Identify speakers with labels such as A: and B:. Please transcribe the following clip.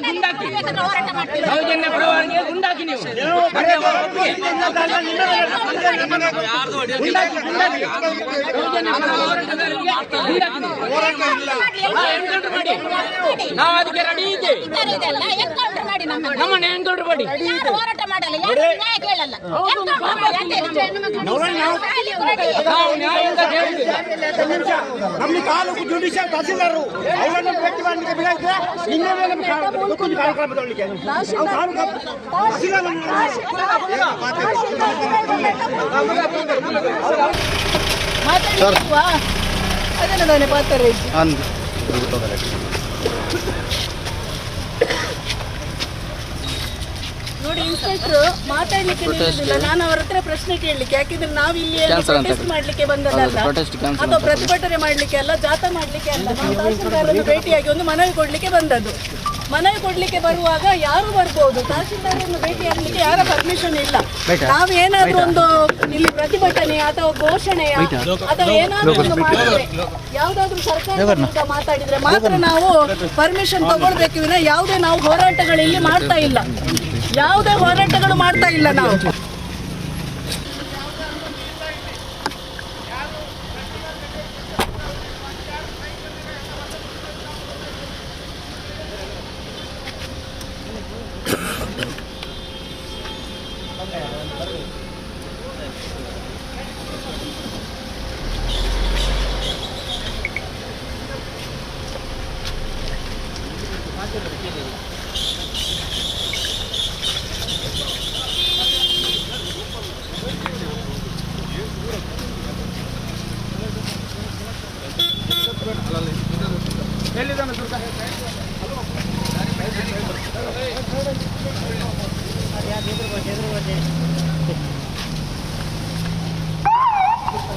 A: ಗುಂಡಾಕಿ ಸೌಜನ್ಯ ಪರವಾಗಿ ಗುಂಡಾಕಿ ನೀವು ನಾವು ಅದಕ್ಕೆ ರೆಡಿ ಇದ್ದೇವೆ. ನಮ್ಮನ್ನ ಎನ್ಕೌಂಟರ್ ಮಾಡಿ ನಾವು ನ್ಯಾಯದಿಂದ
B: ನಮ್ಮ ತಾಲೂಕು ಜುಡಿಷಿಯಲ್ ತಹಸೀಲ್ದಾರರು ಅವರನ್ನು ಭೇಟಿ ಮಾಡಲಿಕ್ಕೆ ಬೇಕಾದ್ರೆ ನಿನ್ನೆ ಮೇಲೆ ಕಾರ್ಯಕ್ರಮ ತಗೊಳ್ಳಿಕ್ಕೆ
C: ಅದನ್ನು ಮಾತಾಡಿ ನೋಡಿ ಇನ್ಸ್ಪೆಕ್ಟರ್ ಮಾತಾಡ್ಲಿಕ್ಕೆ ನಿಲ್ಲುದಿಲ್ಲ. ನಾನು ಅವರ ಹತ್ರ ಪ್ರಶ್ನೆ ಕೇಳಲಿಕ್ಕೆ, ಯಾಕೆಂದ್ರೆ ನಾವು ಇಲ್ಲಿ ಪ್ರೊಟೆಸ್ಟ್ ಮಾಡ್ಲಿಕ್ಕೆ ಬಂದದಲ್ಲ ಅಥವಾ ಪ್ರತಿಭಟನೆ ಮಾಡ್ಲಿಕ್ಕೆ ಅಲ್ಲ, ಜಾಥಾ ಮಾಡ್ಲಿಕ್ಕೆ ಅಲ್ಲ. ನಾವು ತಹಸೀಲ್ದಾರನ್ನು ಭೇಟಿಯಾಗಿ ಒಂದು ಮನವಿ ಕೊಡ್ಲಿಕ್ಕೆ ಬಂದದ್ದು. ಮನವಿ ಕೊಡ್ಲಿಕ್ಕೆ ಬರುವಾಗ ಯಾರು ಬರ್ಬೋದು, ತಹಸೀಲ್ದಾರನ್ನು ಭೇಟಿಯಾಗಲಿಕ್ಕೆ ಯಾರ ಪರ್ಮಿಷನ್ ಇಲ್ಲ. ನಾವೇನಾದ್ರೂ ಒಂದು ಇಲ್ಲಿ ಪ್ರತಿಭಟನೆ ಅಥವಾ ಘೋಷಣೆಯ ಅಥವಾ ಏನಾದ್ರೂ ಒಂದು ಮಾಡಿದ್ರೆ, ಯಾವ್ದಾದ್ರು ಸರ್ಕಾರ ಮಾತಾಡಿದ್ರೆ ಮಾತ್ರ ನಾವು ಪರ್ಮಿಷನ್ ತಗೊಳ್ಬೇಕು. ವಿನ ಯಾವುದೇ ನಾವು ಹೋರಾಟಗಳು ಇಲ್ಲಿ ಮಾಡ್ತಾ ಇಲ್ಲ, ಯಾವುದೇ ಹೋರಾಟಗಳು ಮಾಡ್ತಾ ಇಲ್ಲ ನಾವು.
B: ಎದುರು